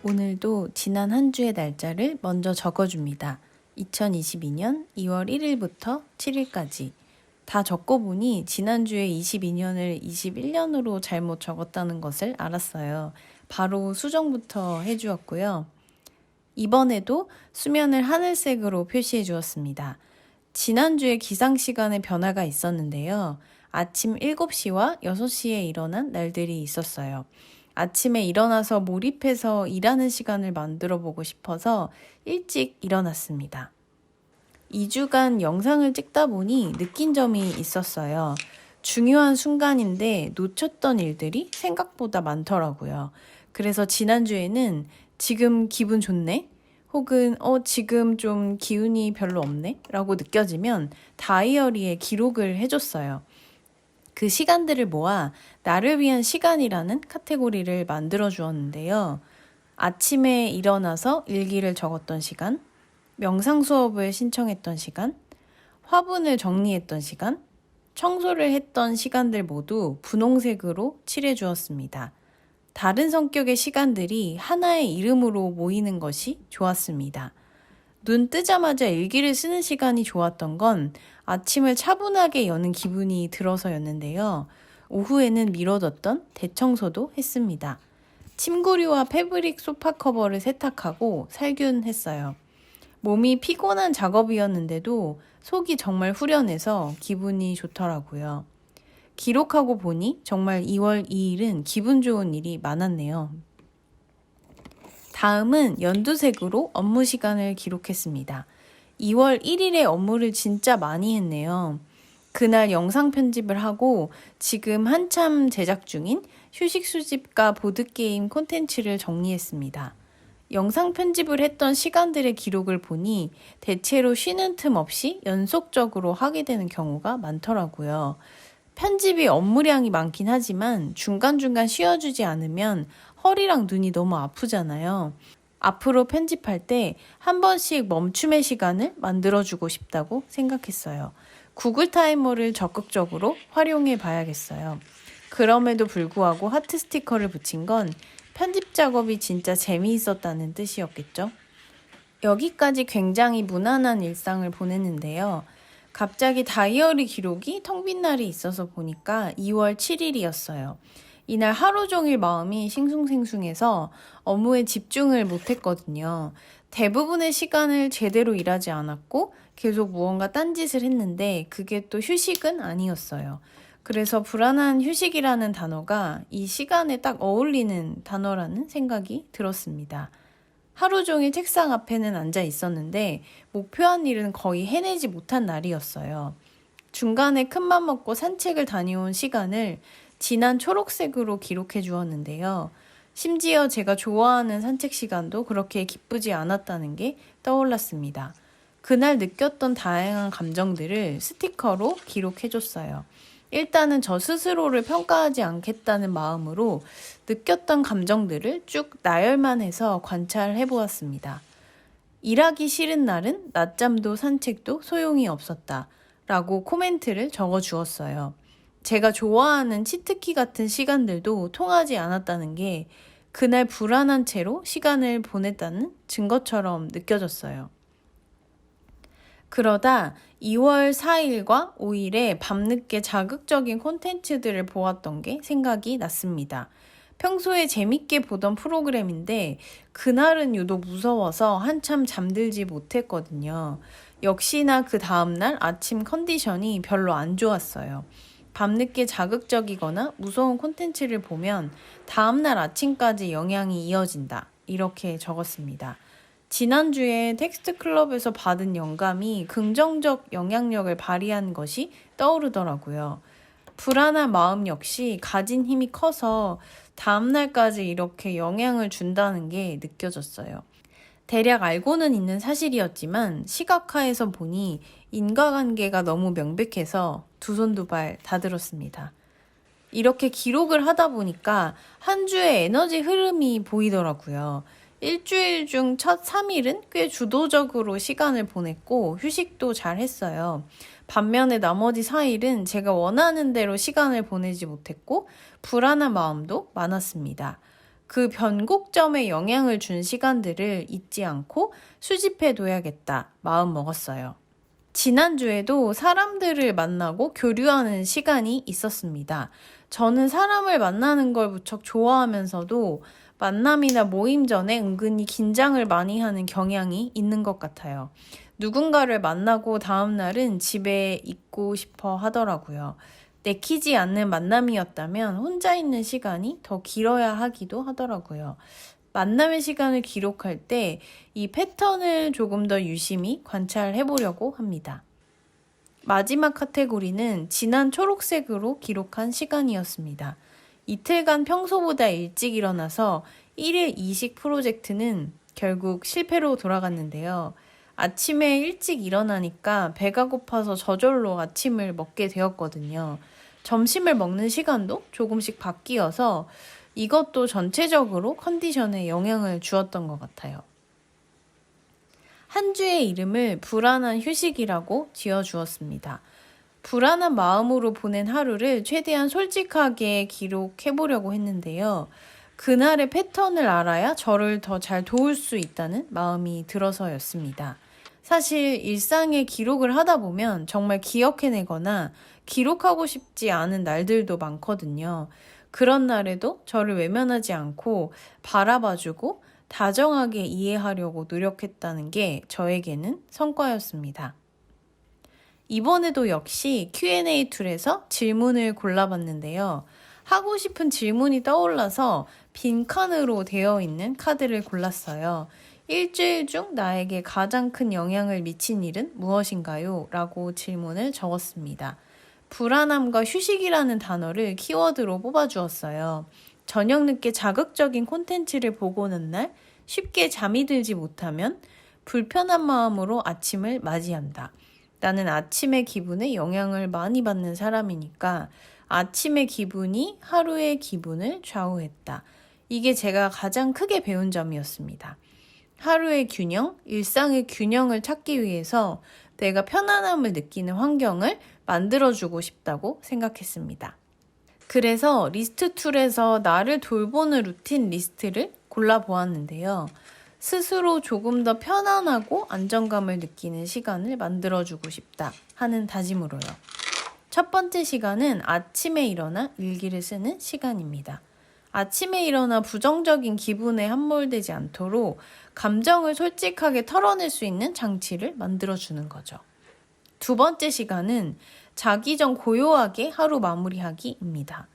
오늘도 지난 한 주의 날짜를 먼저 적어줍니다. 2022년 2월 1일부터 7일까지. 다 적어보니 지난주에 22년을 21년으로 잘못 적었다는 것을 알았어요. 바로 수정부터 해주었고요. 이번에도 수면을 하늘색으로 표시해 주었습니다. 지난주에 기상시간에 변화가 있었는데요. 아침 7시와 6시에 일어난 날들이 있었어요. 아침에 일어나서 몰입해서 일하는 시간을 만들어 보고 싶어서 일찍 일어났습니다. 2주간 영상을 찍다 보니 느낀 점이 있었어요. 중요한 순간인데 놓쳤던 일들이 생각보다 많더라고요. 그래서 지난주에는 지금 기분 좋네? 혹은 지금 좀 기운이 별로 없네? 라고 느껴지면 다이어리에 기록을 해줬어요. 그 시간들을 모아 나를 위한 시간이라는 카테고리를 만들어 주었는데요. 아침에 일어나서 일기를 적었던 시간, 명상 수업을 신청했던 시간, 화분을 정리했던 시간, 청소를 했던 시간들 모두 분홍색으로 칠해 주었습니다. 다른 성격의 시간들이 하나의 이름으로 모이는 것이 좋았습니다. 눈 뜨자마자 일기를 쓰는 시간이 좋았던 건 아침을 차분하게 여는 기분이 들어서였는데요. 오후에는 미뤄뒀던 대청소도 했습니다. 침구류와 패브릭 소파 커버를 세탁하고 살균했어요. 몸이 피곤한 작업이었는데도 속이 정말 후련해서 기분이 좋더라고요. 기록하고 보니 정말 2월 2일은 기분 좋은 일이 많았네요. 다음은 연두색으로 업무 시간을 기록했습니다. 2월 1일에 업무를 진짜 많이 했네요. 그날 영상 편집을 하고 지금 한참 제작 중인 휴식 수집과 보드게임 콘텐츠를 정리했습니다. 영상 편집을 했던 시간들의 기록을 보니 대체로 쉬는 틈 없이 연속적으로 하게 되는 경우가 많더라고요. 편집이 업무량이 많긴 하지만 중간중간 쉬어주지 않으면 허리랑 눈이 너무 아프잖아요. 앞으로 편집할 때 한 번씩 멈춤의 시간을 만들어주고 싶다고 생각했어요. 구글 타이머를 적극적으로 활용해 봐야겠어요. 그럼에도 불구하고 하트 스티커를 붙인 건 편집 작업이 진짜 재미있었다는 뜻이었겠죠? 여기까지 굉장히 무난한 일상을 보냈는데요. 갑자기 다이어리 기록이 텅 빈 날이 있어서 보니까 2월 7일이었어요. 이날 하루 종일 마음이 싱숭생숭해서 업무에 집중을 못했거든요. 대부분의 시간을 제대로 일하지 않았고 계속 무언가 딴짓을 했는데 그게 또 휴식은 아니었어요. 그래서 불안한 휴식이라는 단어가 이 시간에 딱 어울리는 단어라는 생각이 들었습니다. 하루 종일 책상 앞에는 앉아 있었는데 목표한 일은 거의 해내지 못한 날이었어요. 중간에 큰맘 먹고 산책을 다녀온 시간을 진한 초록색으로 기록해 주었는데요. 심지어 제가 좋아하는 산책 시간도 그렇게 기쁘지 않았다는 게 떠올랐습니다. 그날 느꼈던 다양한 감정들을 스티커로 기록해 줬어요. 일단은 저 스스로를 평가하지 않겠다는 마음으로 느꼈던 감정들을 쭉 나열만 해서 관찰해 보았습니다. 일하기 싫은 날은 낮잠도 산책도 소용이 없었다 라고 코멘트를 적어 주었어요. 제가 좋아하는 치트키 같은 시간들도 통하지 않았다는 게 그날 불안한 채로 시간을 보냈다는 증거처럼 느껴졌어요. 그러다 2월 4일과 5일에 밤늦게 자극적인 콘텐츠들을 보았던 게 생각이 났습니다. 평소에 재밌게 보던 프로그램인데 그날은 유독 무서워서 한참 잠들지 못했거든요. 역시나 그 다음날 아침 컨디션이 별로 안 좋았어요. 밤늦게 자극적이거나 무서운 콘텐츠를 보면 다음날 아침까지 영향이 이어진다. 이렇게 적었습니다. 지난주에 텍스트 클럽에서 받은 영감이 긍정적 영향력을 발휘한 것이 떠오르더라고요. 불안한 마음 역시 가진 힘이 커서 다음날까지 이렇게 영향을 준다는 게 느껴졌어요. 대략 알고는 있는 사실이었지만 시각화해서 보니 인과관계가 너무 명백해서 두 손 두 발 다 들었습니다. 이렇게 기록을 하다 보니까 한 주의 에너지 흐름이 보이더라고요. 일주일 중 첫 3일은 꽤 주도적으로 시간을 보냈고 휴식도 잘 했어요. 반면에 나머지 4일은 제가 원하는 대로 시간을 보내지 못했고 불안한 마음도 많았습니다. 그 변곡점에 영향을 준 시간들을 잊지 않고 수집해둬야겠다 마음 먹었어요. 지난주에도 사람들을 만나고 교류하는 시간이 있었습니다. 저는 사람을 만나는 걸 무척 좋아하면서도 만남이나 모임 전에 은근히 긴장을 많이 하는 경향이 있는 것 같아요. 누군가를 만나고 다음날은 집에 있고 싶어 하더라고요. 내키지 않는 만남이었다면 혼자 있는 시간이 더 길어야 하기도 하더라고요. 만남의 시간을 기록할 때 이 패턴을 조금 더 유심히 관찰해 보려고 합니다. 마지막 카테고리는 진한 초록색으로 기록한 시간이었습니다. 이틀간 평소보다 일찍 일어나서 1일 이식 프로젝트는 결국 실패로 돌아갔는데요. 아침에 일찍 일어나니까 배가 고파서 저절로 아침을 먹게 되었거든요. 점심을 먹는 시간도 조금씩 바뀌어서 이것도 전체적으로 컨디션에 영향을 주었던 것 같아요. 한 주의 이름을 불안한 휴식이라고 지어주었습니다. 불안한 마음으로 보낸 하루를 최대한 솔직하게 기록해 보려고 했는데요. 그날의 패턴을 알아야 저를 더 잘 도울 수 있다는 마음이 들어서였습니다. 사실 일상에 기록을 하다 보면 정말 기억해내거나 기록하고 싶지 않은 날들도 많거든요. 그런 날에도 저를 외면하지 않고 바라봐주고 다정하게 이해하려고 노력했다는 게 저에게는 성과였습니다. 이번에도 역시 Q&A 툴에서 질문을 골라봤는데요. 하고 싶은 질문이 떠올라서 빈칸으로 되어 있는 카드를 골랐어요. 일주일 중 나에게 가장 큰 영향을 미친 일은 무엇인가요? 라고 질문을 적었습니다. 불안함과 휴식이라는 단어를 키워드로 뽑아주었어요. 저녁 늦게 자극적인 콘텐츠를 보고 는 날 쉽게 잠이 들지 못하면 불편한 마음으로 아침을 맞이한다. 나는 아침의 기분에 영향을 많이 받는 사람이니까 아침의 기분이 하루의 기분을 좌우했다. 이게 제가 가장 크게 배운 점이었습니다. 하루의 균형, 일상의 균형을 찾기 위해서 내가 편안함을 느끼는 환경을 만들어주고 싶다고 생각했습니다. 그래서 리스트 툴에서 나를 돌보는 루틴 리스트를 골라보았는데요. 스스로 조금 더 편안하고 안정감을 느끼는 시간을 만들어주고 싶다 하는 다짐으로요. 첫 번째 시간은 아침에 일어나 일기를 쓰는 시간입니다. 아침에 일어나 부정적인 기분에 함몰되지 않도록 감정을 솔직하게 털어낼 수 있는 장치를 만들어주는 거죠. 두 번째 시간은 자기 전 고요하게 하루 마무리하기입니다.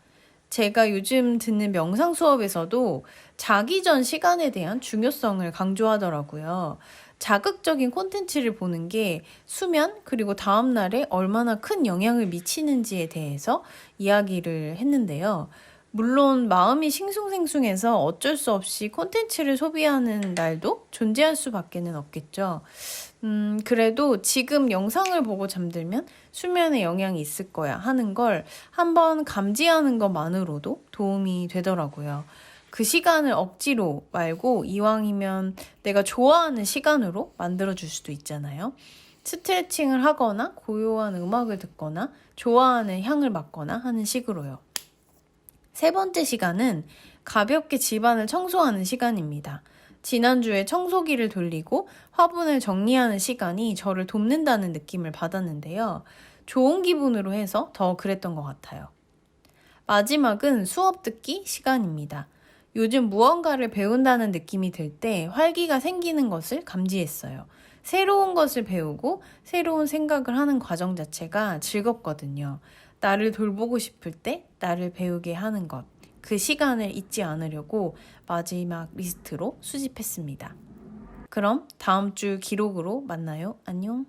제가 요즘 듣는 명상 수업에서도 자기 전 시간에 대한 중요성을 강조하더라고요. 자극적인 콘텐츠를 보는 게 수면 그리고 다음날에 얼마나 큰 영향을 미치는지에 대해서 이야기를 했는데요. 물론 마음이 싱숭생숭해서 어쩔 수 없이 콘텐츠를 소비하는 날도 존재할 수밖에는 없겠죠. 그래도 지금 영상을 보고 잠들면 수면에 영향이 있을 거야 하는 걸 한번 감지하는 것만으로도 도움이 되더라고요. 그 시간을 억지로 말고 이왕이면 내가 좋아하는 시간으로 만들어줄 수도 있잖아요. 스트레칭을 하거나 고요한 음악을 듣거나 좋아하는 향을 맡거나 하는 식으로요. 세 번째 시간은 가볍게 집안을 청소하는 시간입니다. 지난주에 청소기를 돌리고 화분을 정리하는 시간이 저를 돕는다는 느낌을 받았는데요. 좋은 기분으로 해서 더 그랬던 것 같아요. 마지막은 수업 듣기 시간입니다. 요즘 무언가를 배운다는 느낌이 들 때 활기가 생기는 것을 감지했어요. 새로운 것을 배우고 새로운 생각을 하는 과정 자체가 즐겁거든요. 나를 돌보고 싶을 때 나를 배우게 하는 것. 그 시간을 잊지 않으려고 마지막 리스트로 수집했습니다. 그럼 다음 주 기록으로 만나요. 안녕.